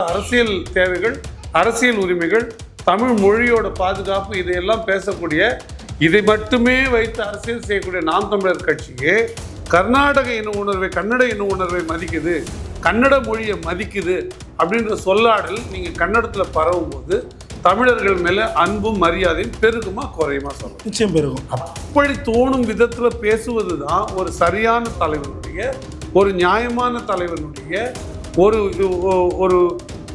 அரசியல் தேவைகள், அரசியல் உரிமைகள், தமிழ் மொழியோட பாதுகாப்பு இதையெல்லாம் பேசக்கூடிய, இதை மட்டுமே வைத்து அரசியல் செய்யக்கூடிய நாம் தமிழர் கட்சியே கர்நாடக இன உணர்வை, கன்னட இன உணர்வை மதிக்குது, கன்னட மொழியை மதிக்குது அப்படின்ற சொல்லாடல் நீங்கள் கன்னடத்தில் பரவும் போது தமிழர்கள் மேலே அன்பும் மரியாதையும் பெருகுமா குறையுமா சொல்லுங்கள்? நிச்சயம் பெருகும். அப்படி தோணும் விதத்தில் பேசுவது தான் ஒரு சரியான தலைவனுடைய, ஒரு நியாயமான தலைவனுடைய, ஒரு ஒரு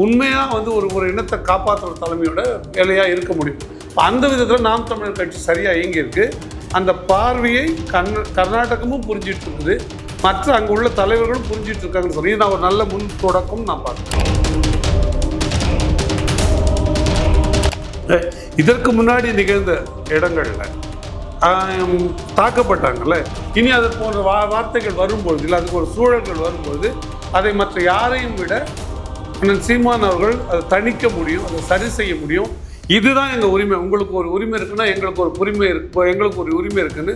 உண்மையாக ஒரு இனத்தை காப்பாற்றுற தலைமையோட வேலையாக இருக்க முடியும். அந்த விதத்தில் நாம் தமிழர் கட்சி சரியாக இயங்கியிருக்கு. அந்த பார்வையை கர்நாடகமும் புரிஞ்சிட்டு இருக்குது, மற்ற அங்கே உள்ள தலைவர்களும் புரிஞ்சிட்டு இருக்காங்கன்னு சொல்லி நான் ஒரு நல்ல முன் தொடக்கம் நான் பார்க்குறேன். இதற்கு முன்னாடி நிகழ்ந்த இடங்கள்ல தாக்கப்பட்டாங்கல்ல, இனி அது போன்ற வார்த்தைகள் வரும்பொழுது, இல்லை அதுக்கு ஒரு சூழல்கள் வரும்போது அதை மற்ற யாரையும் விட அண்ணன் சீமான் அவர்கள் அதை தணிக்க முடியும், அதை சரி செய்ய முடியும். இதுதான் எங்கள் உரிமை, உங்களுக்கு ஒரு உரிமை இருக்குன்னா எங்களுக்கு ஒரு உரிமை இருக்கு, எங்களுக்கு ஒரு உரிமை இருக்குன்னு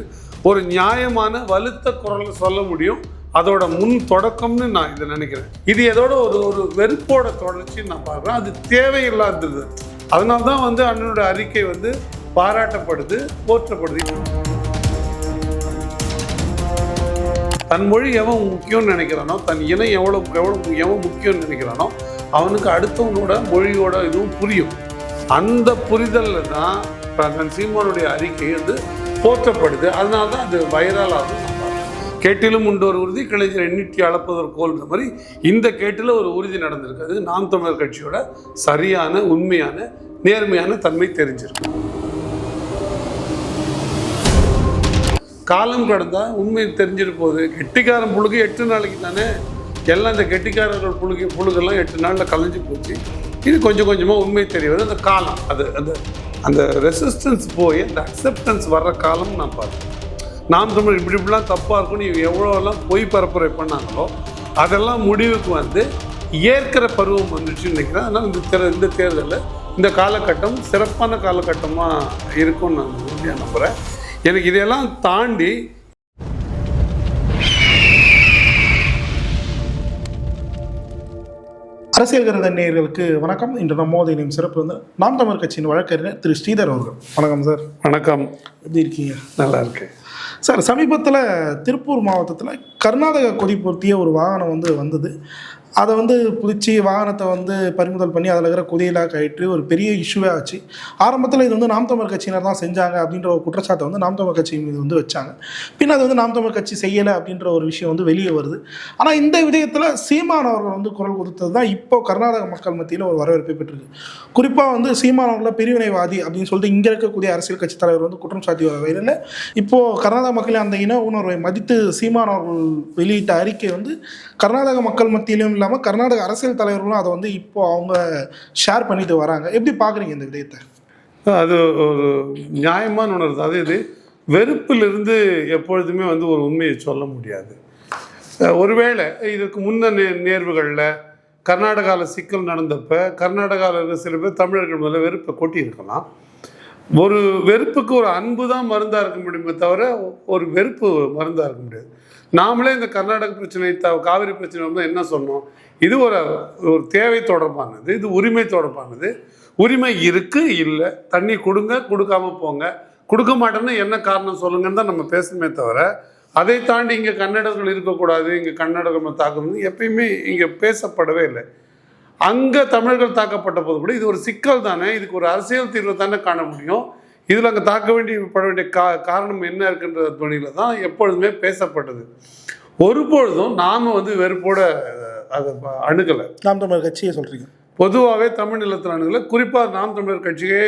ஒரு நியாயமான வலுத்த குரலில் சொல்ல முடியும். அதோட முன் தொடக்கம்னு நான் இதை நினைக்கிறேன். இது ஏதோட ஒரு வெறுப்போட தொடர்ச்சின்னு நான் பார்க்குறேன். அது தேவையில்லாதது. அதனால தான் அண்ணனோட அறிக்கை பாராட்டப்படுது, போற்றப்படுது. தன் மொழி எவன் முக்கியம்னு நினைக்கிறானோ, தன் இனம் எவன் முக்கியம்னு நினைக்கிறானோ அவனுக்கு அடுத்தவனோட மொழியோட இதுவும் புரியும். அந்த புரிதலில் தான் தன் சீமானுடைய அறிக்கை போற்றப்படுது. அதனால தான் அது வைரல் ஆகும். கேட்டிலும் உண்டு ஒரு உறுதி, கிளைஞர் எண்ணிட்டி அளப்பதற்கோல்ன்ற மாதிரி இந்த கேட்டில் ஒரு உறுதி நடந்திருக்கு. அது நாம் தமிழர் கட்சியோட சரியான, உண்மையான, நேர்மையான தன்மை தெரிஞ்சிருக்கு. காலம் கடந்தால் உண்மை தெரிஞ்சிட்டு போகுது. கெட்டிக்காரன் புழுகு 8 நாளைக்கு தானே, எல்லாம் இந்த கெட்டிக்காரர்கள் புழுகெல்லாம் 8 நாளில் கலைஞ்சு போச்சு. இது கொஞ்சம் கொஞ்சமாக உண்மை தெரிய வருது. அந்த காலம், அந்த ரெசிஸ்டன்ஸ் போய் அந்த அக்செப்டன்ஸ் வர்ற காலம் நான் பார்த்தேன். நாம் தமிழ் இப்படிலாம் தப்பாக இருக்குன்னு எவ்வளோலாம் பொய் பரப்புரை பண்ணாங்களோ அதெல்லாம் முடிவுக்கு ஏற்கிற பருவம் வந்துச்சுன்னு நினைக்கிறேன். அதனால் இந்த தேர்தலில் இந்த காலகட்டம் சிறப்பான காலகட்டமாக இருக்கும்னு நான் உறுதியாக நம்புகிறேன். எனக்கு இதையெல்லாம் தாண்டி அரசியல் கருத நேயர்களுக்கு வணக்கம். இன்று நம்மோது இணையும் சிறப்பு நாம் தமிழர் கட்சியின் வழக்கறிஞர் திரு ஸ்ரீதர் அவர்கள். வணக்கம் சார். வணக்கம். எப்படி இருக்கீங்க? நல்லா இருக்கு சார். சமீபத்தில் திருப்பூர் மாவட்டத்தில் கர்நாடக கொடி பொருத்திய ஒரு வாகனம் வந்தது. அதை புதுச்சி வாகனத்தை பறிமுதல் பண்ணி அதில் இருக்கிற கொடியெல்லாம் கயிற்று ஒரு பெரிய இஷ்யூவே ஆச்சு. ஆரம்பத்தில் இது நாம் தமிழர் கட்சியினர் தான் செஞ்சாங்க அப்படின்ற ஒரு குற்றச்சாட்டை நாம் தமிழர் கட்சி மீது வச்சாங்க. பின் அது நாம் தமிழர் கட்சி செய்யலை அப்படின்ற ஒரு விஷயம் வெளியே வருது. ஆனால் இந்த விடயத்தில் சீமான் அவர்கள் குரல் கொடுத்தது தான் இப்போ கர்நாடக மக்கள் மத்தியில் ஒரு வரவேற்பை பெற்றிருக்கு. குறிப்பாக சீமான் அவர்களை பிரிவினைவாதி அப்படின்னு சொல்லிட்டு இங்கே இருக்கக்கூடிய அரசியல் கட்சி தலைவர் குற்றம் சாட்டி வர வகையில் இப்போது கர்நாடக மக்களின் அந்த இன உணர்வை மதித்து சீமான் அவர்கள் வெளியிட்ட அறிக்கை கர்நாடக மக்கள் மத்தியிலும் இல்லாமல் கர்நாடக அரசியல் தலைவர்களும் அதை இப்போ அவங்க ஷேர் பண்ணிட்டு வராங்க. எப்படி பார்க்குறீங்க இந்த விடயத்தை? அது ஒரு நியாயமான உணர்வு. அது வெறுப்பிலிருந்து எப்பொழுதுமே ஒரு உண்மையை சொல்ல முடியாது. ஒருவேளை இதுக்கு முன்ன நேர்வுகளில் கர்நாடகாவில் சிக்கல் நடந்தப்போ கர்நாடகாவில் இருக்கிற சில பேர் தமிழர்கள் முதல்ல வெறுப்பை கொட்டி இருக்கலாம். ஒரு வெறுப்புக்கு ஒரு அன்பு தான் மருந்தாக இருக்க முடியுமே தவிர ஒரு வெறுப்பு மருந்தாக இருக்க முடியாது. நாமளே இந்த கர்நாடக பிரச்சனை, காவிரி பிரச்சனை என்ன சொன்னோம்? இது ஒரு தேவை தொடர்பானது, இது உரிமை தொடர்பானது. உரிமை இருக்குது, இல்லை, தண்ணி கொடுங்க, கொடுக்காம போங்க, கொடுக்க மாட்டேன்னு என்ன காரணம் சொல்லுங்கன்னு தான் நம்ம பேசணுமே தவிர அதை தாண்டி இங்கே கன்னடர்கள் இருக்கக்கூடாது, இங்கே கன்னடர்கள் தாக்கணும் எப்பயுமே இங்கே பேசப்படவே இல்லை. அங்கே தமிழர்கள் தாக்கப்பட்ட போது கூட இது ஒரு சிக்கல் தானே, இதுக்கு ஒரு அரசியல் தீர்வை தானே காண முடியும். இதில் அங்கே பட வேண்டிய காரணம் என்ன இருக்குன்ற துணியில் தான் எப்பொழுதுமே பேசப்பட்டது. ஒருபொழுதும் நாம் வெறுப்போட அதை அணுகலை. நாம் தமிழர் கட்சியை சொல்கிறீங்க? பொதுவாகவே தமிழ் நிலத்தில் அணுகலை. குறிப்பாக நாம் தமிழர் கட்சியே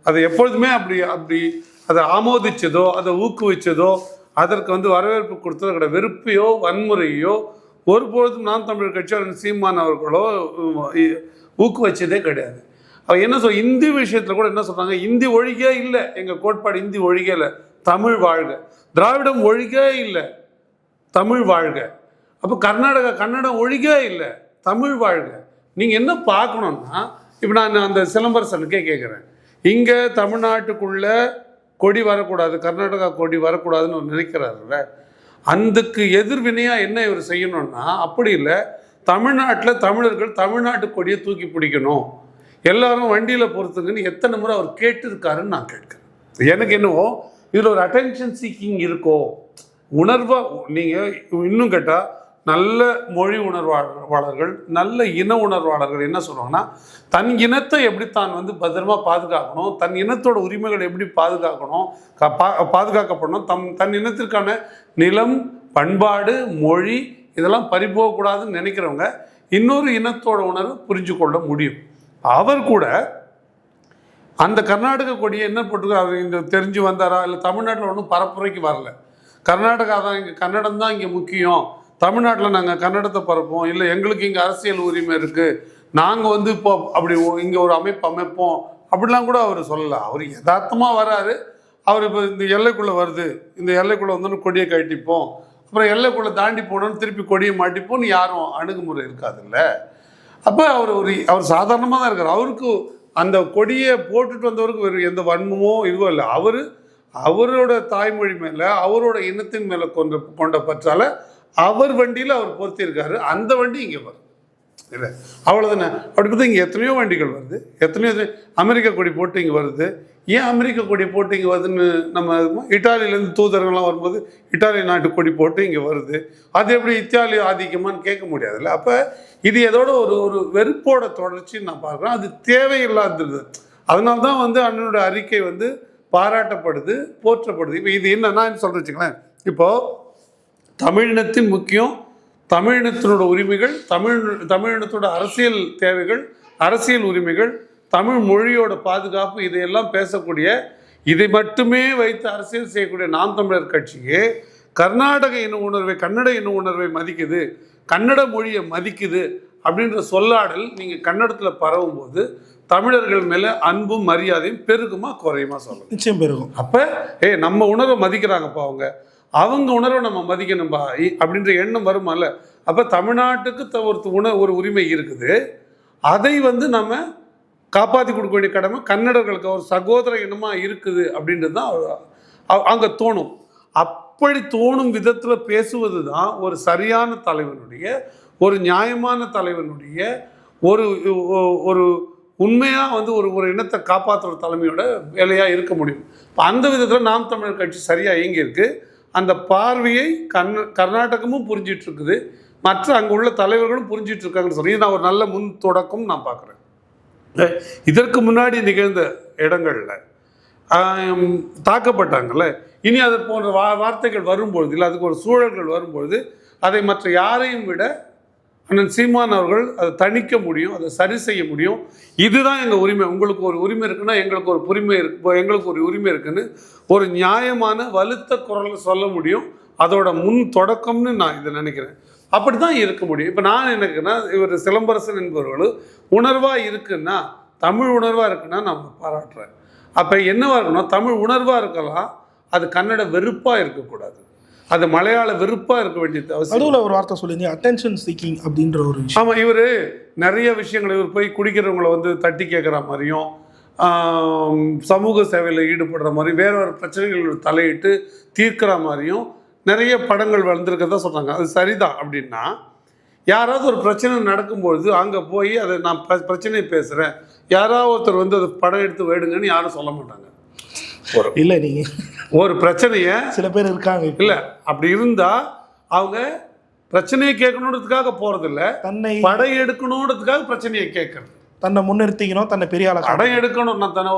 அதை எப்பொழுதுமே அப்படி அதை ஆமோதிச்சதோ, அதை ஊக்குவிச்சதோ, அதற்கு வரவேற்பு கொடுத்ததோ கிடையாது. வெறுப்பையோ வன்முறையோ ஒருபொழுதும் நாம் தமிழர் கட்சி சீமான் அவர்களோ ஊக்குவிச்சதே கிடையாது. அவர் என்ன இந்தி விஷயத்தில் கூட என்ன சொல்கிறாங்க? இந்தி ஒழிகே இல்லை, எங்கள் கோட்பாடு இந்தி ஒழிகே இல்லை, தமிழ் வாழ்க. திராவிடம் ஒழிகே இல்லை, தமிழ் வாழ்க. அப்போ கன்னடம் ஒழிகே இல்லை, தமிழ் வாழ்க. நீங்கள் என்ன பார்க்கணுன்னா, இப்போ நான் அந்த சிலம்பரசனுக்கே கேட்குறேன், இங்கே தமிழ்நாட்டுக்குள்ளே கொடி வரக்கூடாது, கர்நாடகா கொடி வரக்கூடாதுன்னு நினைக்கிறாருல்ல, அதுக்கு எதிர்வினையாக என்ன இவர் செய்யணும்னா, அப்படி இல்லை, தமிழ்நாட்டில் தமிழர்கள் தமிழ்நாட்டு கொடியை தூக்கி பிடிக்கணும், எல்லாரும் வண்டியில் பொறுத்துங்கன்னு எத்தனை முறை அவர் கேட்டிருக்காருன்னு நான் கேட்குறேன். எனக்கு என்னவோ இதில் ஒரு அட்டென்ஷன் சீக்கிங் இருக்கோ, உணர்வாக நீங்கள் இன்னும் கேட்டால் நல்ல மொழி உணர்வாளர்கள், நல்ல இன உணர்வாளர்கள் என்ன சொல்லுவாங்கன்னா, தன் இனத்தை எப்படி தான் வந்து பத்திரமா பாதுகாக்கணும், தன் இனத்தோட உரிமைகளை எப்படி பாதுகாக்கணும், பாதுகாக்கப்படணும், தன் இனத்திற்கான நிலம், பண்பாடு, மொழி இதெல்லாம் பறிபோகக்கூடாதுன்னு நினைக்கிறவங்க இன்னொரு இனத்தோட உணர்வை புரிஞ்சு கொள்ள முடியும். அவர் கூட அந்த கர்நாடக கொடியை என்ன போட்டுருக்காரு, அவர் இங்கே தெரிஞ்சு வந்தாரா இல்லை தமிழ்நாட்டில் ஒன்றும் பரப்புரைக்கு வரல, கர்நாடகா தான் இங்கே கன்னடம் தான் இங்கே முக்கியம், தமிழ்நாட்டில் நாங்கள் கன்னடத்தை பரப்போம், இல்லை எங்களுக்கு இங்கே அரசியல் உரிமை இருக்குது, நாங்கள் வந்து இப்போ அப்படி இங்கே ஒரு அமைப்போம் அப்படிலாம் கூட அவர் சொல்லலை. அவர் யதார்த்தமாக வராரு. அவர் இப்போ இந்த எல்லைக்குள்ளே வருது, இந்த எல்லைக்குள்ளே வந்தோன்னு கொடியை கட்டிப்போம், அப்புறம் எல்லைக்குள்ளே தாண்டி போனோன்னு திருப்பி கொடியை மாட்டிப்போம்னு யாரும் அணுகுமுறை இருக்காதுல்ல. அப்போ அவர் சாதாரணமாக தான் இருக்கார். அவருக்கு அந்த கொடியை போட்டுட்டு வந்தவருக்கு வேறு எந்த வன்மமோ இதுவோ இல்லை. அவரோட தாய்மொழி மேலே, அவரோட இனத்தின் மேலே கொண்ட பற்றால அவர் வண்டியில் அவர் பொருத்தியிருக்காரு. அந்த வண்டி இங்கே வருது இல்லை, அவ்வளோதானே. அப்படி பார்த்தா இங்கே எத்தனையோ வண்டிகள் வருது, எத்தனையோ அமெரிக்க கொடி போட்டு இங்கே வருது. ஏன் அமெரிக்க கொடி போட்டு இங்கே வருதுன்னு நம்ம இட்டாலியிலேருந்து தூதர்கள்லாம் வரும்போது இட்டாலி நாட்டு கொடி போட்டு இங்கே வருது, அது எப்படி இத்தாலி ஆதிக்கமானு கேட்க முடியாதுல்ல. அப்போ இது ஏதோட ஒரு வெறுப்போட தொடர்ச்சின்னு நான் பார்க்குறேன். அது தேவையில்லாதது. அதனால தான் வந்து அண்ணனோட அறிக்கை வந்து பாராட்டப்படுது, போற்றப்படுது. இப்போ இது என்னன்னா சொல்கிறேன் வச்சுங்களேன், இப்போது தமிழினத்தின் முக்கியம், தமிழினத்தினோட உரிமைகள், தமிழினத்தோட அரசியல் தேவைகள், அரசியல் உரிமைகள், தமிழ் மொழியோட பாதுகாப்பு, இதையெல்லாம் பேசக்கூடிய, இதை மட்டுமே வைத்து அரசியல் செய்யக்கூடிய நாம் தமிழர் கட்சியே கர்நாடக இன உணர்வை, கன்னட இன உணர்வை மதிக்குது, கன்னட மொழியை மதிக்குது அப்படின்ற சொல்லாடல் நீங்கள் கன்னடத்தில் பரவும் போது தமிழர்கள் மேலே அன்பும் மரியாதையும் பெருகுமா குறையுமா சொல்லுங்கள்? நிச்சயம் பெருகும். அப்போ நம்ம உணர்வை மதிக்கிறாங்கப்பா, அவங்க உணர்வை நம்ம மதிக்கணும்பா அப்படின்ற எண்ணம் வருமால. அப்போ தமிழ்நாட்டுக்கு ஒரு உரிமை இருக்குது, அதை வந்து நம்ம காப்பாற்றி கொடுக்க வேண்டிய கடமை கன்னடர்களுக்கு ஒரு சகோதர இனமாக இருக்குது அப்படின்றது தான் அங்கே தோணும். அப்படி தோணும் விதத்தில் பேசுவது தான் ஒரு சரியான தலைவனுடைய, ஒரு நியாயமான தலைவனுடைய, ஒரு உண்மையாக வந்து ஒரு இனத்தை காப்பாற்றுற தலைமையோட வேலையாக இருக்க முடியும். இப்போ அந்த விதத்தில் நாம் தமிழர் கட்சி சரியாக இயங்கியிருக்கு. அந்த பார்வையை கர்நாடகமும் புரிஞ்சிட்டு இருக்குது, மற்ற அங்கே உள்ள தலைவர்களும் புரிஞ்சிட்டு இருக்காங்கன்னு சொல்லி நான் ஒரு நல்ல முன் தொடக்கம் நான் பார்க்குறேன். இதற்கு முன்னாடி நிகழ்ந்த இடங்களில் தாக்கப்பட்டாங்கல்ல, இனி அது போன்ற வார்த்தைகள் வரும்பொழுது, இல்லை அதுக்கு ஒரு சூழல்கள் வரும்பொழுது அதை மற்ற யாரையும் விட அண்ணன் சீமான் அவர்கள் அதை தணிக்க முடியும், அதை சரி செய்ய முடியும். இதுதான் எங்கள் உரிமை, உங்களுக்கு ஒரு உரிமை இருக்குன்னா எங்களுக்கு ஒரு எங்களுக்கு ஒரு உரிமை இருக்குன்னு ஒரு நியாயமான வலுத்த குரலில் சொல்ல முடியும். அதோட முன் தொடக்கம்னு நான் இதை நினைக்கிறேன். அப்படி தான் இருக்க முடியும். இப்போ நான் நினைக்கிறேன்னா, இவர் சிலம்பரசன் என்பவர்கள் உணர்வாக இருக்குன்னா, தமிழ் உணர்வாக இருக்குன்னா நான் பாராட்டுறேன். அப்போ என்னவாக இருக்கணும், தமிழ் உணர்வாக இருக்கலாம், அது கன்னட வெறுப்பாக இருக்கக்கூடாது, அது மலையாள வெறுப்பாக இருக்க வேண்டியது அவசியம். அதுல ஒரு வார்த்தை சொல்லிங்க, அட்டென்ஷன் சீக்கிங் அப்படின்ற ஒரு விஷயம். ஆமாம், இவர் நிறைய விஷயங்கள், இவர் போய் குடிக்கிறவங்களை வந்து தட்டி கேட்குற மாதிரியும், சமூக சேவையில் ஈடுபடுற மாதிரி, வேற ஒரு பிரச்சனைகள் தலையிட்டு தீர்க்கிற மாதிரியும் நிறைய படங்கள் வந்திருக்கதான் சொல்கிறாங்க. அது சரிதான். அப்படின்னா யாராவது ஒரு பிரச்சனை நடக்கும்பொழுது அங்கே போய் அதை நான் பிரச்சனையை பேசுகிறேன், யாராவது ஒருத்தர் வந்து அதை படம் எடுத்து வேடுங்கன்னு யாரும் சொல்ல மாட்டாங்க. இல்லை, நீங்கள் ஒரு பிரச்சனையை சில பேர் இருக்காங்க இல்லை, அப்படி இருந்தால் அவங்க பிரச்சனையை கேட்கணுன்றதுக்காக போகிறதில்ல, தன்னை படை எடுக்கணுன்றதுக்காக பிரச்சனையை கேட்கறது, தன்னை முன்னிறுத்திக்கணும், தன்னை பெரிய ஆளை படை எடுக்கணும், நான் தன்னை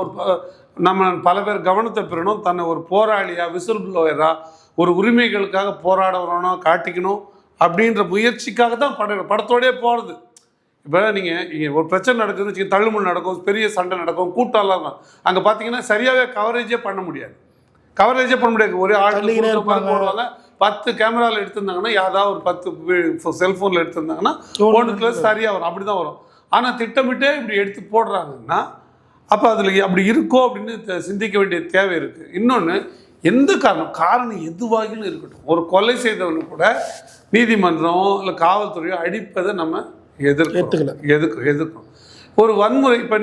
நம்ம பல பேர் கவனத்தை பெறணும், தன்னை ஒரு போராளியா, விசில் ப்ளோயரா, ஒரு உரிமைகளுக்காக போராட வரணும், காட்டிக்கணும் அப்படின்ற முயற்சிக்காக தான் படத்தோடய போகிறது. இப்போ நீங்கள் ஒரு பிரச்சனை நடக்குதுன்னு வச்சுக்கோங்க, தள்ளுமுள் நடக்கும், பெரிய சண்டை நடக்கும், கூட்டம்லாம் இருக்கும், அங்கே பார்த்தீங்கன்னா சரியாகவே கவரேஜே பண்ண முடியாது. ஒரே ஆள் போடுவாங்க, 10 கேமராவில் எடுத்திருந்தாங்கன்னா, யாராவது ஒரு 10 செல்ஃபோனில் எடுத்திருந்தாங்கன்னா ஒன்றுக்குள்ள சரியாக வரும், அப்படி தான் வரும். ஆனால் திட்டமிட்டே இப்படி எடுத்து போடுறாங்கன்னா அப்போ அதில் அப்படி இருக்கோ அப்படின்னு சிந்திக்க வேண்டிய தேவை இருக்குது. இன்னொன்று, எந்த காரணம் எதுவாகிலும் இருக்கட்டும், ஒரு கொலை செய்தவனு கூட நீதிமன்றம் இல்லை காவல்துறையோ அடிப்பதை நம்ம எதிர்க்கிறோம். ஒரு வன்முறை, இப்போ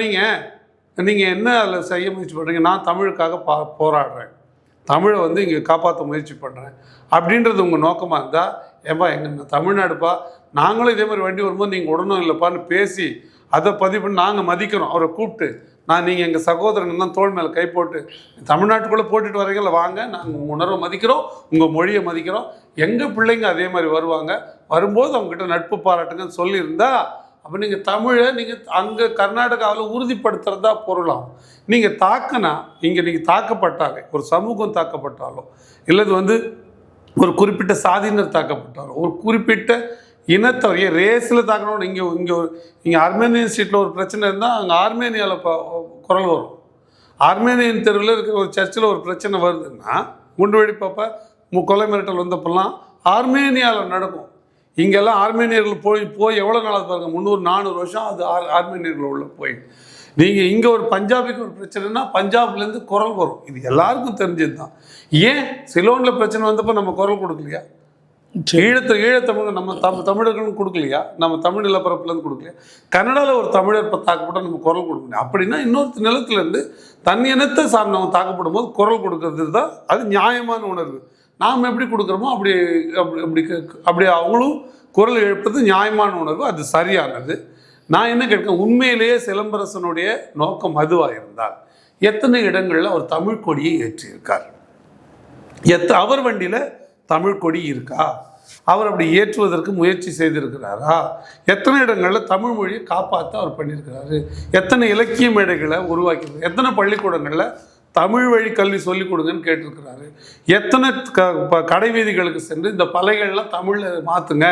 நீங்கள் என்ன அதில் செய்ய முயற்சி பண்ணுறீங்க, நான் தமிழுக்காக போராடுறேன், தமிழை வந்து இங்கே காப்பாற்ற முயற்சி பண்ணுறேன் அப்படின்றது உங்கள் நோக்கமாக இருந்தால் ஏப்பா எங்கள் தமிழ்நாடுப்பா, நாங்களும் இதே மாதிரி வண்டி வரும்போது நீங்கள் உடனும் இல்லைப்பான்னு பேசி அதை பதிவு பண்ணி நாங்கள் மதிக்கிறோம். அவரை கூப்பிட்டு நீங்கள் எங்கள் சகோதரன் தான் தோள் மேலே கை போட்டு தமிழ்நாட்டுக்குள்ளே போட்டுட்டு வரீங்கள, வாங்க, நாங்கள் உங்கள் உணர்வை மதிக்கிறோம், உங்கள் மொழியை மதிக்கிறோம், எங்கள் பிள்ளைங்க அதே மாதிரி வருவாங்க, வரும்போது அவங்ககிட்ட நட்பு பாராட்டுங்கன்னு சொல்லியிருந்தா அப்போ நீங்கள் தமிழை நீங்கள் அங்கே கர்நாடகாவில் உறுதிப்படுத்துகிறதா பொருளாகும். நீங்கள் தாக்கினா இங்கே நீங்கள் தாக்கப்பட்டாலே, ஒரு சமூகம் தாக்கப்பட்டாலோ, இல்லது ஒரு குறிப்பிட்ட சாதியினர் தாக்கப்பட்டாலோ, ஒரு குறிப்பிட்ட இனத்தவரைய ரேஸில் தாக்கணும். இங்கே ஆர்மேனியன் ஸ்ட்ரீட்டில் ஒரு பிரச்சனை இருந்தால் அங்கே ஆர்மேனியாவில் குரல் வரும். ஆர்மேனியன் தெருவில் இருக்கிற ஒரு சர்ச்சில் ஒரு பிரச்சனை வருதுன்னா குண்டு வெடிப்பப்போ கொலை மிரட்டல் வந்தப்பெல்லாம் ஆர்மேனியாவில் நடக்கும். இங்கெல்லாம் ஆர்மேனியர்கள் போய் எவ்வளோ நாளாக பாருங்கள், 300-400 வருஷம் அது ஆர்மேனியர்கள் உள்ள போய். நீங்கள் இங்கே ஒரு பஞ்சாபிக்கு ஒரு பிரச்சனைனா பஞ்சாப்லேருந்து குரல் வரும். இது எல்லாருக்கும் தெரிஞ்சது தான். ஏன் சிலோனில் பிரச்சனை வந்தப்போ நம்ம குரல் கொடுக்கலையா? ஈழத்தமிழ் நம்ம தமிழர்களும் கொடுக்கலையா? நம்ம தமிழ் நிலப்பரப்புலேருந்து கொடுக்கலையா? கன்னடாவில் ஒரு தமிழர் இப்போ தாக்கப்பட்டால் நம்ம குரல் கொடுக்க முடியும். அப்படின்னா இன்னொரு நிலத்துலேருந்து தன் இனத்தை சார்ந்தவங்க தாக்கப்படும் போது குரல் கொடுக்கறது தான் அது நியாயமான உணர்வு. நாம் எப்படி கொடுக்குறோமோ அப்படி அப்படி அப்படி அவங்களும் குரல் எழுப்பது நியாயமான உணர்வு, அது சரியானது. நான் என்ன கேட்கிறேன், உண்மையிலேயே சிலம்பரசனுடைய நோக்கம் அதுவாக இருந்தால் எத்தனை இடங்களில் அவர் தமிழ் கொடியை ஏற்றியிருக்கார்? அவர் வண்டியில் தமிழ் கொடி இருக்கா? அவர் அப்படி ஏற்றுவதற்கு முயற்சி செய்திருக்கிறாரா? எத்தனை இடங்களில் தமிழ் மொழியை காப்பாற்ற அவர் பண்ணியிருக்கிறாரு? எத்தனை இலக்கிய மேடைகளை உருவாக்கி, எத்தனை பள்ளிக்கூடங்களில் தமிழ் வழி கல்வி சொல்லிக் கொடுங்கன்னு கேட்டிருக்கிறாரு? எத்தனை கடை வீதிகளுக்கு சென்று இந்த பலைகள்லாம் தமிழில் மாற்றுங்க,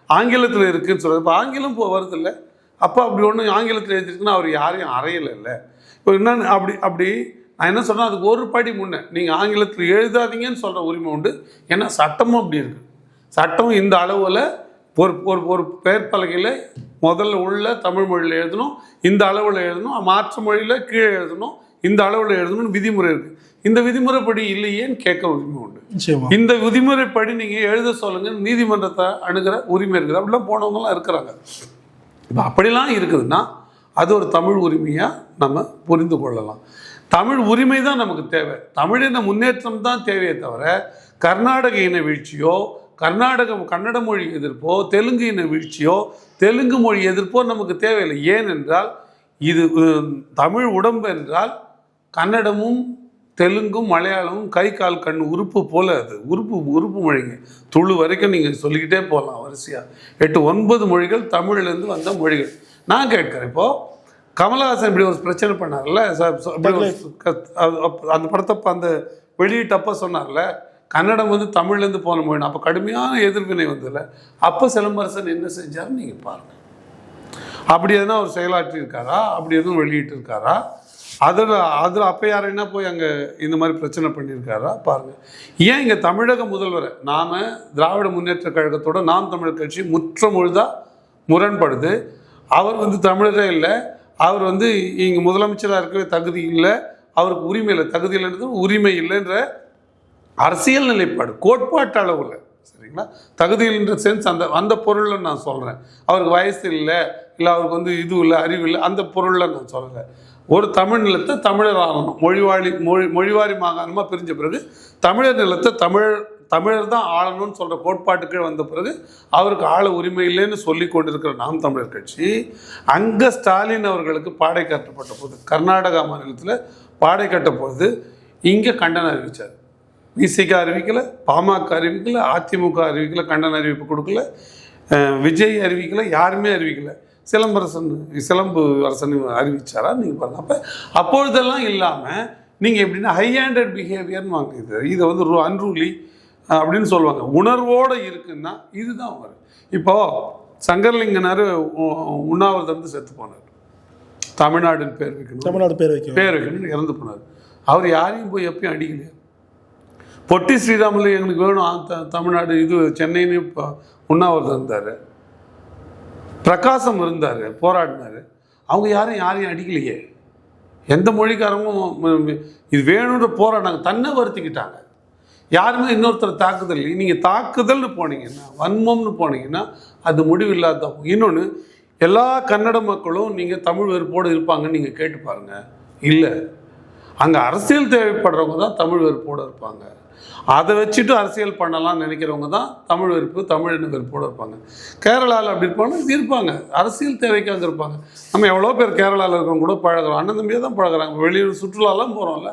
ஆங்கிலத்தில் இருக்குதுன்னு சொல்கிறது. இப்போ ஆங்கிலம் வருது இல்லை, அப்போ அப்படி ஒன்று ஆங்கிலத்தில் எழுதிருக்குன்னா அவர் யாரையும் அறையலை இல்லை. இப்போ என்னன்னு அப்படி நான் என்ன சொல்கிறேன், அதுக்கு ஒரு படி முன்னே நீங்கள் ஆங்கிலத்தில் எழுதாதீங்கன்னு சொல்கிற உரிமை உண்டு. ஏன்னா சட்டமும் அப்படி இருக்குது. சட்டம் இந்த அளவில் ஒரு பெயர் பலகையில் முதல்ல உள்ள தமிழ் மொழியில் எழுதணும், இந்த அளவில் எழுதணும், மாற்று மொழியில் கீழே எழுதணும், இந்த அளவில் எழுதணும்னு விதிமுறை இருக்குது. இந்த விதிமுறைப்படி இல்லையேன்னு கேட்க உரிமை உண்டு. இந்த விதிமுறைப்படி நீங்கள் எழுத சொல்லுங்கள், நீதிமன்றத்தை அணுகிற உரிமை இருக்குது. அப்படிலாம் போனவங்களாம் இருக்கிறாங்க. இப்போ அப்படிலாம் இருக்குதுன்னா அது ஒரு தமிழ் உரிமையாக நம்ம புரிந்து கொள்ளலாம். தமிழ் உரிமை தான் நமக்கு தேவை, தமிழின முன்னேற்றம் தான் தேவையே தவிர கர்நாடக இன வீழ்ச்சியோ, கன்னட மொழி எதிர்ப்போ, தெலுங்கு இன வீழ்ச்சியோ, தெலுங்கு மொழி எதிர்ப்போ நமக்கு தேவையில்லை. ஏனென்றால் இது தமிழ் உடம்பு என்றால் கன்னடமும் தெலுங்கும் மலையாளமும் கை கால் கண் உறுப்பு போல், அது உறுப்பு மொழிங்க. துளு வரைக்கும் நீங்கள் சொல்லிக்கிட்டே போகலாம் வரிசையாக. 8-9 மொழிகள் தமிழ்லேருந்து வந்த மொழிகள். நான் கேட்குறேன், இப்போது கமலஹாசன் இப்படி ஒரு பிரச்சனை பண்ணார்ல, அந்த படத்தப்போ அந்த வெளியிட்டப்போ சொன்னார்ல, கன்னடம் தமிழ்லேருந்து போன மொழி. அப்போ கடுமையான எதிர்வினை வந்ததில்ல. அப்போ சிலம்பரசன் என்ன செஞ்சாருன்னு நீங்கள் பாருங்கள். அப்படி எதுனா அவர் செயலாற்றி இருக்காரா? அப்படி எதுவும் வெளியிட்டு இருக்காரா? அதில் அப்போ யாரைன்னா போய் அங்கே இந்த மாதிரி பிரச்சனை பண்ணியிருக்காரா? பாருங்கள். ஏன் இங்கே தமிழக முதல்வரை நாம் திராவிட முன்னேற்ற கழகத்தோட நாம் தமிழர் கட்சி முழுதாக முரண்படுது. அவர் தமிழரே இல்லை, அவர் இங்கே முதலமைச்சராக இருக்கவே தகுதி இல்லை, அவருக்கு உரிமை இல்லை, தகுதி இல்லைன்றது உரிமை இல்லைன்ற அரசியல் நிலைப்பாடு, கோட்பாட்டு அளவில், சரிங்களா? தகுதி இல்லைன்ற சென்ஸ் அந்த பொருளில் நான் சொல்கிறேன். அவருக்கு வயசு இல்லை, அவருக்கு இது இல்லை, அறிவு இல்லை, அந்த பொருளில் நான் சொல்கிறேன். ஒரு தமிழ் நிலத்தை தமிழர் ஆகணும், மொழிவாரி மாகாணமாக பிரிஞ்ச பிறகு தமிழர் நிலத்தை தமிழர் தான் ஆளணும்னு சொல்கிற கோட்பாட்டுக்கு வந்த பிறகு அவருக்கு ஆள உரிமை இல்லைன்னு சொல்லி கொண்டிருக்கிற நாம் தமிழர் கட்சி அங்கே ஸ்டாலின் அவர்களுக்கு பாடை கட்டப்பட்ட போது, கர்நாடகா மாநிலத்தில் பாடை கட்டப்போது இங்கே கண்டனம் அறிவித்தார். விசிக அறிவிக்கலை, பாமக அறிவிக்கலை, அதிமுக அறிவிக்கலை, கண்டன அறிவிப்பு கொடுக்கல, விஜய் அறிவிக்கலை, யாருமே அறிவிக்கலை. சிலம்பு அரசன் அறிவிச்சாரா? நீங்கள் பாருங்கள். அப்பொழுதெல்லாம் இல்லாமல் நீங்கள் எப்படின்னா ஹை ஹேண்டட் பிஹேவியர்னு வாங்க, இதை அன்ரூலி அப்படின்னு சொல்லுவாங்க. உணர்வோடு இருக்குன்னா இதுதான் வரும். இப்போது சங்கரலிங்கனார் உண்ணாவிரதம் செத்து போனார், தமிழ்நாடுன்னு பேர் வைக்கணும்னு இறந்து போனார். அவர் யாரையும் போய் எப்பயும் அடிக்கலையா? பொட்டி ஸ்ரீராமில் எங்களுக்கு வேணும் தமிழ்நாடு சென்னைன்னு உண்ணாவிரதம் இருந்தார். பிரகாசம் இருந்தார், போராடினார். அவங்க யாரையும் அடிக்கலையே. எந்த மொழிக்காரங்களும் இது வேணுன்ற போராடினாங்க, தன்னை வருத்திக்கிட்டாங்க. யாருமே இன்னொருத்தர் தாக்குதல் இல்லை. நீங்கள் தாக்குதல்னு போனீங்கன்னா, வன்மம்னு போனீங்கன்னா அது முடிவில்லாத. இன்னொன்று, எல்லா கன்னட மக்களும் நீங்கள் தமிழ் வெறுப்போடு இருப்பாங்கன்னு நீங்கள் கேட்டு பாருங்கள். இல்லை, அங்கே அரசியல் தேவைப்படுறவங்க தான் தமிழ் வெறுப்போடு இருப்பாங்க. அதை வச்சுட்டு அரசியல் பண்ணலாம்னு நினைக்கிறவங்க தான் தமிழ் வெறுப்பு, தமிழின வெறுப்போடு இருப்பாங்க. கேரளாவில் அப்படி இருப்பாங்க, அரசியல் தேவைக்காக இருப்பாங்க. நம்ம எவ்வளோ பேர் கேரளாவில் இருக்கவங்க கூட பழகிறோம், அண்ணன் தம்பியாக தான் பழகிறாங்க. வெளியூர் சுற்றுலாலாம் போகிறோம்ல,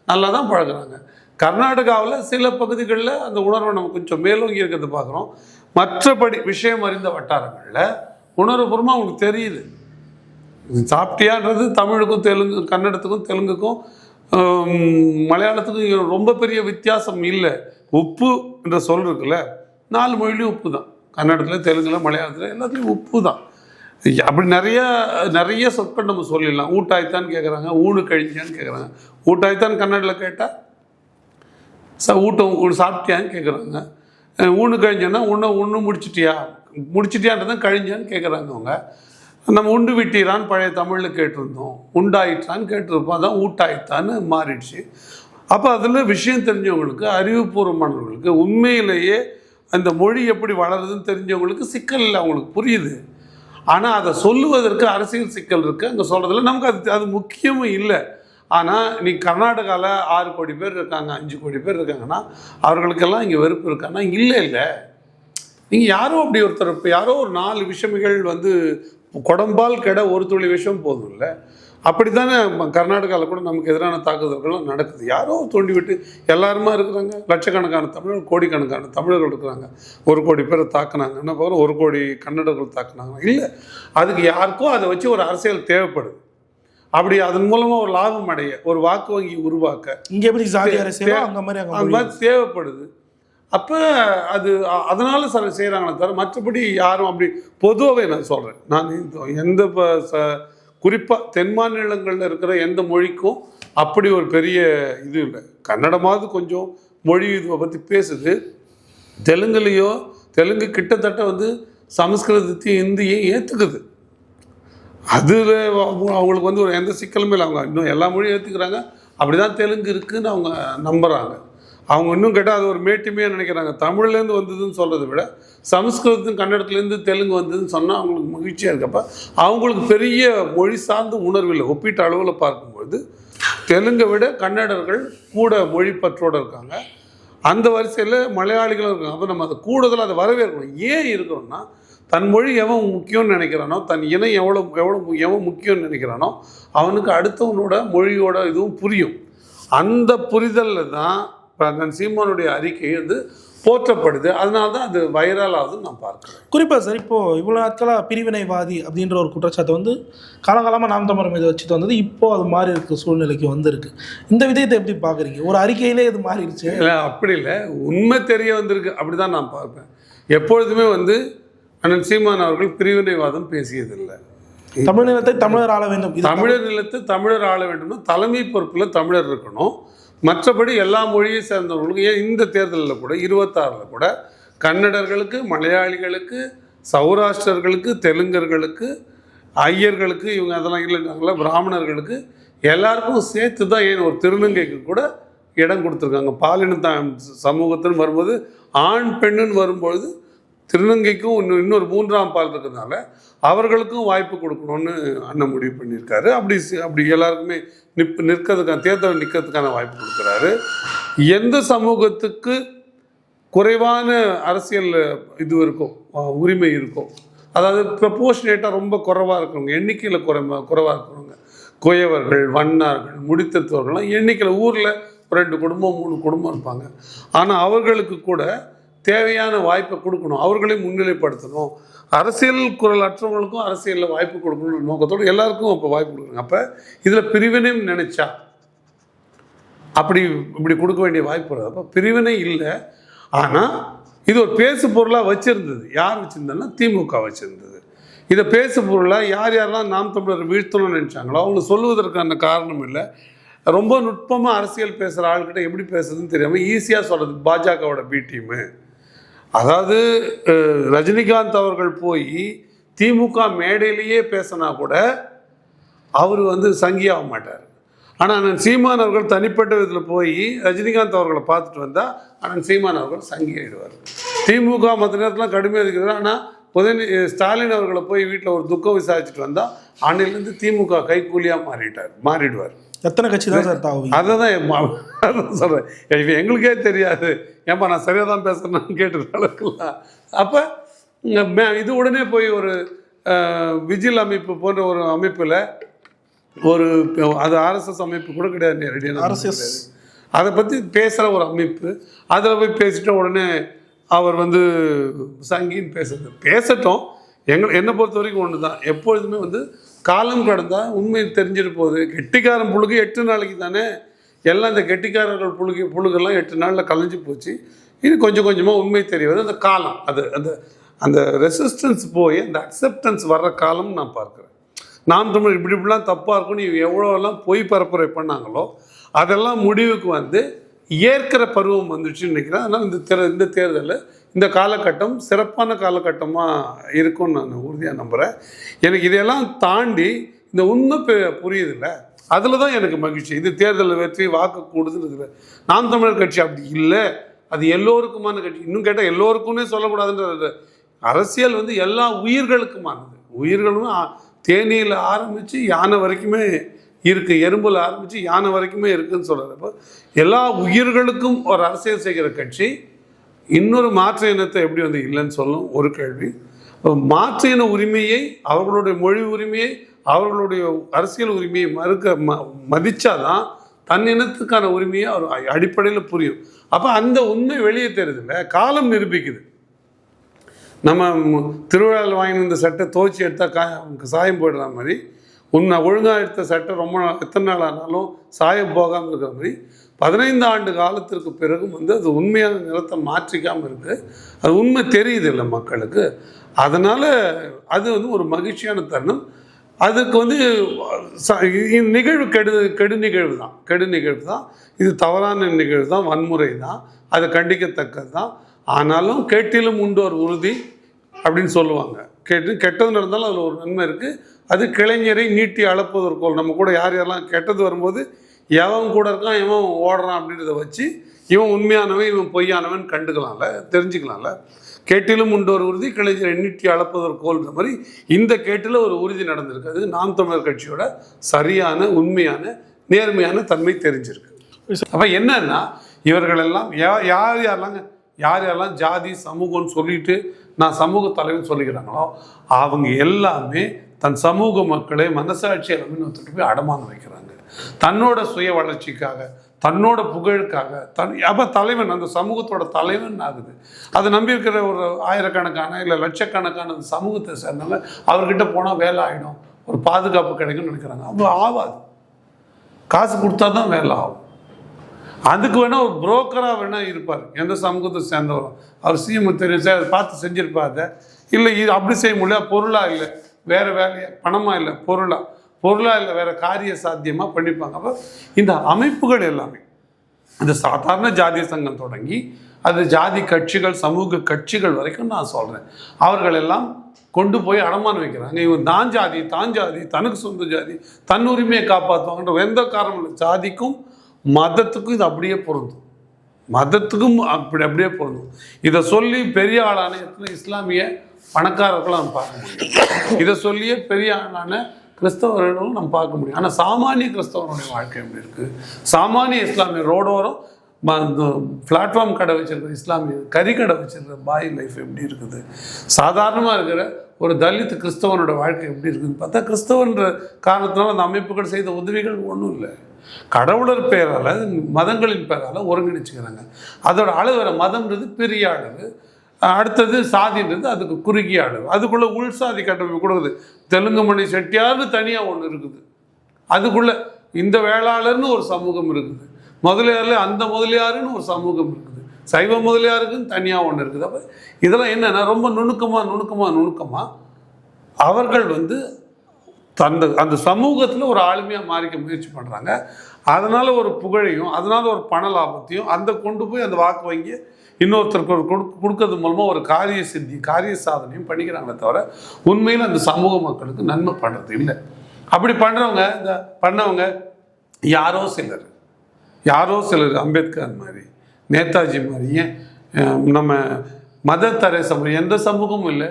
நல்லா தான் பழகிறாங்க. கர்நாடகாவில் சில பகுதிகளில் அந்த உணர்வை நம்ம கொஞ்சம் மேலோங்கி இருக்கிறது பார்க்குறோம். மற்றபடி விஷயம் அறிந்த வட்டாரங்களில் உணர்வுபூர்வமாக அவங்களுக்கு தெரியுது. சாப்பிட்டியான்றது தமிழுக்கும் கன்னடத்துக்கும் தெலுங்குக்கும் மலையாளத்துக்கும் ரொம்ப பெரிய வித்தியாசம் இல்லை. உப்பு என்ற சொல் இருக்குல்ல, 4 மொழிலையும் உப்பு தான். கன்னடத்தில், தெலுங்குல, மலையாளத்தில் எல்லாத்துலேயும் உப்பு தான். அப்படி நிறைய சொற்கள் நம்ம சொல்லிடலாம். ஊட்டாய்த்தான்னு கேட்குறாங்க, ஊனு கழிஞ்சான்னு கேட்குறாங்க. ஊட்டாய்த்தான் கன்னடில் கேட்டால் ஊட்டம் சாப்பிட்டியான்னு கேட்குறாங்க. ஊனு கழிஞ்சோன்னா ஒன்று முடிச்சிட்டியான்றதான் கழிஞ்சான்னு கேட்குறாங்க. அவங்க நம்ம உண்டு விட்டீரான்னு பழைய தமிழில் கேட்டிருந்தோம், உண்டாயிற்றான்னு கேட்டிருப்போம், அதான் ஊட்டாயித்தான்னு மாறிடுச்சு. அப்போ அதில் விஷயம் தெரிஞ்சவங்களுக்கு, அறிவுபூர்வமானவர்களுக்கு, உண்மையிலேயே அந்த மொழி எப்படி வளருதுன்னு தெரிஞ்சவங்களுக்கு சிக்கல் இல்லை, அவங்களுக்கு புரியுது. ஆனால் அதை சொல்லுவதற்கு அரசியல் சிக்கல் இருக்குது. அங்கே சொல்கிறதுல நமக்கு அது முக்கியமும் இல்லை. ஆனால் நீ கர்நாடகாவில் 6 கோடி பேர் இருக்காங்க, 5 கோடி பேர் இருக்காங்கன்னா அவர்களுக்கெல்லாம் இங்கே வெறுப்பு இருக்காங்கன்னா இல்லை. நீங்கள் யாரோ அப்படி ஒருத்தர், இப்போ யாரோ ஒரு 4 விஷமிகள் வந்து குடம்பால் கெட ஒரு துளி விஷம் போதும் இல்லை. அப்படி தானே கர்நாடகாவில் கூட நமக்கு எதிரான தாக்குதல்கள்லாம் நடக்குது. யாரோ தோண்டி விட்டு எல்லாருமா இருக்கிறாங்க. லட்சக்கணக்கான தமிழர்கள், கோடிக்கணக்கான தமிழர்கள் இருக்கிறாங்க. 1 கோடி பேரை தாக்குனாங்க, என்ன போகிற 1 கோடி கன்னடர்கள் தாக்குனாங்க. இல்லை, அதுக்கு யாருக்கோ அதை வச்சு ஒரு அரசியல் தேவைப்படுது. அப்படி அதன் மூலமாக ஒரு லாபம் அடைய, ஒரு வாக்கு வங்கி உருவாக்க இங்கே எப்படி ஜாதி அரசியல் அந்த மாதிரி தேவைப்படுது. அப்போ அது அதனால் செய்கிறாங்களே தவிர மற்றபடி யாரும் அப்படி பொதுவாகவே நான் சொல்கிறேன். நான் எந்த குறிப்பாக தென் மாநிலங்களில் இருக்கிற எந்த மொழிக்கும் அப்படி ஒரு பெரிய இது இல்லை. கன்னடமாவது கொஞ்சம் மொழி இதுவை பற்றி பேசுது. தெலுங்கு கிட்டத்தட்ட வந்து சமஸ்கிருதத்தையும் இந்தியையும் ஏற்றுக்குது. அதில் அவங்களுக்கு வந்து ஒரு எந்த சிக்கலுமே இல்லை. அவங்க இன்னும் எல்லா மொழியும் ஏற்றுக்கிறாங்க. அப்படி தான் தெலுங்கு இருக்குதுன்னு அவங்க நம்புகிறாங்க. அவங்க இன்னும் கேட்டால் அது ஒரு மேட்டுமையாக நினைக்கிறாங்க. தமிழ்லேருந்து வந்ததுன்னு சொல்கிறத விட சமஸ்கிருதத்தும் கன்னடத்துலேருந்து தெலுங்கு வந்ததுன்னு சொன்னால் அவங்களுக்கு மகிழ்ச்சியாக இருக்கப்போ அவங்களுக்கு பெரிய மொழி சார்ந்த உணர்வு இல்லை. ஒப்பீட்டு அளவில் பார்க்கும்பொழுது தெலுங்கை விட கன்னடர்கள் கூட மொழி பற்றோடு இருக்காங்க. அந்த வரிசையில் மலையாளிகளும் இருக்காங்க. அப்போ நம்ம அதை கூடுதலாக அதை வரவேற்கணும். ஏன் இருக்கிறோன்னா, தன் மொழி எவன் முக்கியம்னு நினைக்கிறானோ, தன் இனம் எவன் முக்கியம்னு நினைக்கிறானோ அவனுக்கு அடுத்தவனோட மொழியோட இதுவும் புரியும். அந்த புரிதலில் தான் அண்ணன் சீமானுடைய அறிக்கை வந்து போற்றப்படுது. அதனால தான் அது வைரல் ஆகுதுன்னு நான் பார்க்குறேன். குறிப்பாக சார், இப்போது இவ்வளோ நாட்களாக பிரிவினைவாதி அப்படின்ற ஒரு குற்றச்சாட்டு வந்து காலகாலமாக நாம் தமிழர் மீது வச்சுட்டு வந்தது. இப்போது அது மாறி இருக்க சூழ்நிலைக்கு வந்திருக்கு. இந்த விதத்தை எப்படி பார்க்குறீங்க? ஒரு அறிக்கையிலே இது மாறிடுச்சு. இல்லை, அப்படி இல்லை, உண்மை தெரிய வந்திருக்கு. அப்படி தான் நான் பார்ப்பேன். எப்பொழுதுமே வந்து அண்ணன் சீமான் அவர்கள் பிரிவினைவாதம் பேசியதில்லை. தமிழ் நிலத்தை தமிழர் ஆள வேண்டும், தமிழர் நிலத்தை தமிழர் ஆள வேண்டும்னா தலைமை பொறுப்பில் தமிழர் இருக்கணும். மற்றபடி எல்லா மொழியை சேர்ந்தவர்களுக்கும், ஏன் இந்த தேர்தலில் கூட 26 கூட கன்னடர்களுக்கு, மலையாளிகளுக்கு, சௌராஷ்டிரர்களுக்கு, தெலுங்கர்களுக்கு, ஐயர்களுக்கு, இவங்க அதெல்லாம் இல்லைனாங்களா, பிராமணர்களுக்கு எல்லாருக்கும் சேர்த்து தான் ஏன் ஒரு திருநங்கைக்கு கூட இடம் கொடுத்துருக்காங்க. பாலின சமூகத்துன்னு வரும்போது ஆண் பெண்ணுன்னு வரும்பொழுது திருநங்கைக்கும் இன்னொரு 3ஆம் பால் இருக்கிறதுனால அவர்களுக்கும் வாய்ப்பு கொடுக்கணும்னு அண்ணன் முடிவு பண்ணியிருக்காரு. அப்படி எல்லாருக்குமே நிற்கிறதுக்கான தேர்தல் நிற்கிறதுக்கான வாய்ப்பு கொடுக்குறாரு. எந்த சமூகத்துக்கு குறைவான அரசியல் இது இருக்கும், உரிமை இருக்கும், அதாவது ப்ரப்போர்ஷனேட்டாக ரொம்ப குறைவாக இருக்கிறவங்க, எண்ணிக்கையில் குறைவாக இருக்கிறவங்க, குயவர்கள், வண்ணார்கள், முடித்தவர்கள்லாம் எண்ணிக்கையில் ஊரில் 2 குடும்பம் 3 குடும்பம் இருப்பாங்க. ஆனால் அவர்களுக்கு கூட தேவையான வாய்ப்பை கொடுக்கணும், அவர்களையும் முன்னிலைப்படுத்தணும். அரசியல் குரல் அற்றவங்களுக்கும் அரசியலில் வாய்ப்பு கொடுக்கணும்னு நோக்கத்தோடு எல்லாருக்கும் இப்போ வாய்ப்பு கொடுக்குறாங்க. அப்போ இதில் பிரிவினையும் நினைச்சா இப்படி கொடுக்க வேண்டிய வாய்ப்பு வருது. அப்போ பிரிவினை இல்லை. ஆனால் இது ஒரு பேசு பொருளாக வச்சுருந்தது. யார் வச்சுருந்ததுன்னா திமுக வச்சுருந்தது. இதை பேசு பொருளாக யாரெல்லாம் நாம் தமிழர் வீழ்த்தணும்னு நினச்சாங்களோ அவங்க சொல்லுவதற்கான காரணம் இல்லை. ரொம்ப நுட்பமாக அரசியல் பேசுகிற ஆள்கிட்ட எப்படி பேசுறதுன்னு தெரியாமல் ஈஸியாக சொல்கிறது பாஜகவோட பி டீமு. அதாவது ரஜினிகாந்த் அவர்கள் போய் திமுக மேடையிலேயே பேசினா கூட அவர் வந்து சங்கியாக மாட்டார். ஆனால் அண்ணன் சீமான் அவர்கள் தனிப்பட்ட விதத்தில் போய் ரஜினிகாந்த் அவர்களை பார்த்துட்டு வந்தால் அண்ணன் சீமான் அவர்கள் சங்கி ஆகிடுவார். திமுக மற்ற நேரத்தில் கடுமையாக இருக்கிறது. ஆனால் ஸ்டாலின் அவர்களை போய் வீட்டில் ஒரு துக்கம் விசாரிச்சுட்டு வந்தால் அன்னையிலேருந்து திமுக கைக்கூலியாக மாறிடுவார். எத்தனை கட்சி தான் சார் தாவும்? அதான் சொல்கிறேன். இப்போ எங்களுக்கே தெரியாது, ஏன்பா நான் சரியாக தான் பேசுகிறேன்னு கேட்டுக்கிற அளவுக்குலாம். அப்போ இது உடனே போய் ஒரு விஜில் அமைப்பு போன்ற ஒரு அமைப்பில் ஒரு அது ஆர்எஸ்எஸ் அமைப்பு கூட கிடையாது, நேரடியான RSS அதை பற்றி பேசுகிற ஒரு அமைப்பு, அதில் போய் பேசிட்ட உடனே அவர் வந்து சங்கின்னு பேசட்டும். என்னை பொறுத்த வரைக்கும் ஒன்று தான், எப்பொழுதுமே வந்து காலம் கடந்தால் உண்மை தெரிஞ்சிட்டு போகுது. கெட்டிக்காரன் புழுகு 8 நாளைக்கு தானே, எல்லாம் இந்த கெட்டிக்காரர்கள் புழுகெல்லாம் 8 நாளில் கலைஞ்சு போச்சு. இது கொஞ்சம் கொஞ்சமாக உண்மை தெரியாது. அந்த காலம் அது அந்த அந்த ரெசிஸ்டன்ஸ் போய் அந்த அக்செப்டன்ஸ் வர்ற காலம்னு நான் பார்க்குறேன். நாம் தமிழ் இப்படிலாம் தப்பாக இருக்கும்னு எவ்வளோலாம் பொய் பரப்புரை பண்ணாங்களோ அதெல்லாம் முடிவுக்கு வந்து ஏற்கிற பருவம் வந்துடுச்சுன்னு நினைக்கிறேன். அதனால் இந்த தேர்தலில் இந்த காலகட்டம் சிறப்பான காலகட்டமாக இருக்கும்னு நான் உறுதியாக நம்புகிறேன். எனக்கு இதையெல்லாம் தாண்டி இந்த உண்மை புரியுதில்ல, அதில் தான் எனக்கு மகிழ்ச்சி. இது தேர்தலில் வெற்றி வாக்கு கூடுதுன்னு நாம் தமிழர் கட்சி அப்படி இல்லை, அது எல்லோருக்குமான கட்சி. இன்னும் கேட்டால் எல்லோருக்குமே சொல்லக்கூடாதுன்ற அரசியல் வந்து எல்லா உயிர்களுக்குமானது. உயிர்களும் தேனியில் ஆரம்பித்து யானை வரைக்குமே இருக்குது, எறும்பில் ஆரம்பித்து யானை வரைக்குமே இருக்குதுன்னு சொல்கிறப்போ எல்லா உயிர்களுக்கும் ஒரு அரசியல் செய்கிற கட்சி. இன்னொரு மாற்று இனத்தை எப்படி வந்து இல்லைன்னு சொல்லும் ஒரு கேள்வி. மாற்று இன உரிமையை, அவர்களுடைய மொழி உரிமையை, அவர்களுடைய அரசியல் உரிமையை மதித்தாதான் தன் இனத்துக்கான உரிமையை அவர் அடிப்படையில் புரியும். அப்போ அந்த உண்மை வெளியே தெரியுதுல்ல, காலம் நிரூபிக்குது. நம்ம திருவிழாவில் வாங்கின இந்த சட்டை துவச்சி எடுத்தால் சாயம் போயிடுற மாதிரி, ஒழுங்காக எடுத்த சட்டை ரொம்ப எத்தனை நாள் ஆனாலும் சாயம் போகாமல் இருக்கிற மாதிரி 15 ஆண்டு காலத்திற்கு பிறகும் வந்து அது உண்மையான நிறத்தை மாற்றிக்காமல் இருக்குது. அது உண்மை தெரியுது இல்லை மக்களுக்கு. அதனால் அது வந்து ஒரு மகிழ்ச்சியான தருணம். அதுக்கு வந்து நிகழ்வு கெடு நிகழ்வு தான். இது தவறான நிகழ்வு தான், வன்முறை தான், அது கண்டிக்கத்தக்கது தான். ஆனாலும் கேட்டிலும் உண்டு ஒரு உறுதி அப்படின்னு சொல்லுவாங்க. கெட்டது நடந்தாலும் அதில் ஒரு நன்மை இருக்குது. அது கிளைஞரை நீட்டி அளப்பதற்கோள். நம்ம கூட யாரெல்லாம் கெட்டது வரும்போது எவன் கூட இருக்கான், எவன் ஓடுறான் அப்படின்றத வச்சு இவன் உண்மையானவன் இவன் பொய்யானவன் கண்டுக்கலாம்ல, தெரிஞ்சுக்கலாம்ல. கேட்டிலும் உண்டு ஒரு உறுதி, கிளைஞரை நீட்டி அளப்பதற்கோள்ன்ற மாதிரி இந்த கேட்டில் ஒரு உறுதி நடந்திருக்கு. அது நாம் தமிழர் கட்சியோட சரியான உண்மையான நேர்மையான தன்மை தெரிஞ்சிருக்கு. அப்போ என்னன்னா, இவர்களெல்லாம் யாரெல்லாம் ஜாதி சமூகம்னு சொல்லிட்டு நான் சமூக தலைவன் சொல்லிக்கிறாங்களோ அவங்க எல்லாமே தன் சமூக மக்களை மனசாட்சி அளவுன்னு போய் அடமானம் வைக்கிறாங்க. தன்னோட சுய வளர்ச்சிக்காக, தன்னோட புகழுக்காக, அப்போ தலைவன் அந்த சமூகத்தோட தலைவன் ஆகுது. அதை நம்பியிருக்கிற ஒரு ஆயிரக்கணக்கான இல்லை லட்சக்கணக்கான அந்த சமூகத்தை சேர்ந்தவங்க அவர்கிட்ட போனால் வேலை ஆகிடும், ஒரு பாதுகாப்பு கிடைக்கும்னு நினைக்கிறாங்க. அப்போ ஆகாது. காசு கொடுத்தா தான் வேலை ஆகும். அதுக்கு வேணால் ஒரு புரோக்கராக வேணால் இருப்பார், எந்த சமூகத்தை சேர்ந்தவரும். அவர் சிஎம் தெரியும் சார், அதை பார்த்து செஞ்சுருப்பாங்க. இல்லை இது அப்படி செய்ய முடியல, பொருளாக இல்லை, வேறு வேலையாக, பணமாக இல்லை, பொருளாக இல்லை, வேறு காரிய சாத்தியமாக பண்ணிப்பாங்க. அப்போ இந்த அமைப்புகள் எல்லாமே இந்த சாதாரண ஜாதிய சங்கம் தொடங்கி அது ஜாதி கட்சிகள், சமூக கட்சிகள் வரைக்கும் நான் சொல்கிறேன், அவர்கள் எல்லாம் கொண்டு போய் அடமானம் வைக்கிறாங்க. இவன் தான் ஜாதி, தனக்கு சொந்த ஜாதி, தன் உரிமையை காப்பாற்றுவாங்கன்ற எந்த காரணம் இல்லை. ஜாதிக்கும் மதத்துக்கும் இது அப்படியே பொருந்தும், மதத்துக்கும் அப்படியே பொருந்தும். இதை சொல்லி பெரிய ஆளான எத்தனை இஸ்லாமிய பணக்காரர்களும் நம்ம பார்க்க முடியும். இதை சொல்லியே பெரிய ஆளான கிறிஸ்தவர்களும் நம்ம பார்க்க முடியும். ஆனால் சாமானிய கிறிஸ்தவனுடைய வாழ்க்கை எப்படி இருக்குது? சாமானிய இஸ்லாமிய ரோடோரம் பிளாட்ஃபார்ம் கடை வச்சிருக்கிற இஸ்லாமிய கறி கடை வச்சிருக்கிற பாய் லைஃப் எப்படி இருக்குது? சாதாரணமாக இருக்கிற ஒரு தலித் கிறிஸ்தவனோட வாழ்க்கை எப்படி இருக்குதுன்னு பார்த்தா, கிறிஸ்தவன்ற காரணத்தினால அந்த அமைப்புகள் செய்த உதவிகள் ஒன்றும் இல்லை. கடவுளர் பெயரால், மதங்களின் பெயரால் ஒருங்கிணைச்சிக்கிறாங்க. அதோட அளவு வேறு. மதம்ன்றது பெரிய அளவு, அடுத்தது சாதின்றது அதுக்கு குறுகிய அளவு, அதுக்குள்ளே உள்சாதி கட்டமைப்பு கொடுக்குது. தெலுங்குமணி செட்டியார்னு தனியாக ஒன்று இருக்குது, அதுக்குள்ளே இந்த வேளாளர்னு ஒரு சமூகம் இருக்குது, முதலியாரில் அந்த முதலியாருன்னு ஒரு சமூகம் இருக்குது, சைவ முதலியாருக்குன்னு தனியாக ஒன்று இருக்குது. அப்போ இதெல்லாம் என்னென்னா ரொம்ப நுணுக்கமாக அவர்கள் வந்து அந்த சமூகத்தில் ஒரு ஆளுமையாக மாறிக்க முயற்சி பண்ணுறாங்க. அதனால் ஒரு புகழையும், அதனால் ஒரு பண லாபத்தையும் அந்த கொண்டு போய் அந்த வாக்கு வங்கி இன்னொருத்தருக்கு ஒரு கொடுக்கறது மூலமாக ஒரு காரிய சாதனையும் பண்ணிக்கிறாங்களே தவிர உண்மையில் அந்த சமூக மக்களுக்கு நன்மை பண்ணுறது இல்லை. அப்படி பண்ணவங்க யாரோ சிலர் அம்பேத்கர் மாதிரி, நேதாஜி மாதிரி, நம்ம மதர் தெரேசா மாதிரி எந்த சமூகமும் இல்லை.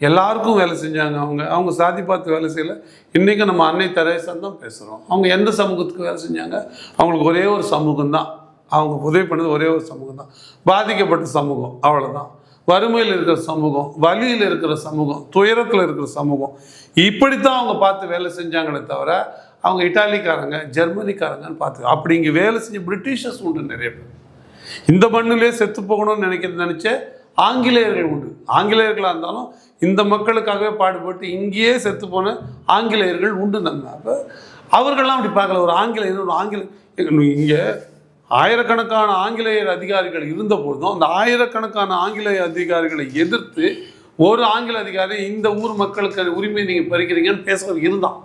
எல்லாருக்கும் வேலை செஞ்சாங்க. அவங்க சாதி பார்த்து வேலை செய்யலை. இன்றைக்கி நம்ம அன்னை தெரேசா தான் பேசுகிறோம். அவங்க எந்த சமூகத்துக்கு வேலை செஞ்சாங்க? அவங்களுக்கு ஒரே ஒரு சமூகம் தான். அவங்க உதவி பண்ணது ஒரே ஒரு சமூகம் தான், பாதிக்கப்பட்ட சமூகம், அவ்வளோதான். வறுமையில் இருக்கிற சமூகம், வலியில் இருக்கிற சமூகம், துயரத்தில் இருக்கிற சமூகம், இப்படித்தான் அவங்க பார்த்து வேலை செஞ்சாங்களே தவிர அவங்க இட்டாலிக்காரங்க ஜெர்மனிக்காரங்கன்னு பார்த்து அப்படி இங்கே வேலை செஞ்ச பிரிட்டிஷர்ஸ் உண்டு நிறைய பேர். இந்த மண்ணிலே செத்து போகணும்னு நினைச்ச ஆங்கிலேயர்கள் உண்டு. ஆங்கிலேயர்களாக இருந்தாலும் இந்த மக்களுக்காகவே பாடுபட்டு இங்கேயே செத்து போன ஆங்கிலேயர்கள் உண்டு. நம்ம அப்போ அவர்கள்லாம் அப்படி பார்க்கல. ஒரு ஆங்கிலேயர் இங்கே ஆயிரக்கணக்கான ஆங்கிலேயர் அதிகாரிகள் இருந்த பொழுதும் அந்த ஆயிரக்கணக்கான ஆங்கிலேய அதிகாரிகளை எதிர்த்து ஒரு ஆங்கில அதிகாரி இந்த ஊர் மக்களுக்கு உரிமை நீங்கள் பறிக்கிறீங்கன்னு பேசுறது இருந்தான்.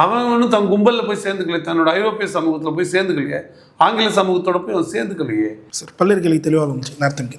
அவன் தன் கும்பலில் போய் சேர்ந்துக்கலையே, தன்னோட ஐரோப்பிய சமூகத்தில் போய் சேர்ந்துக்கலையே, ஆங்கில சமூகத்தோட போய் அவன் சேர்ந்துக்கலையே. சார், பல்வேறு கேள்வி தெளிவாக இருந்துச்சு. நேரத்தின்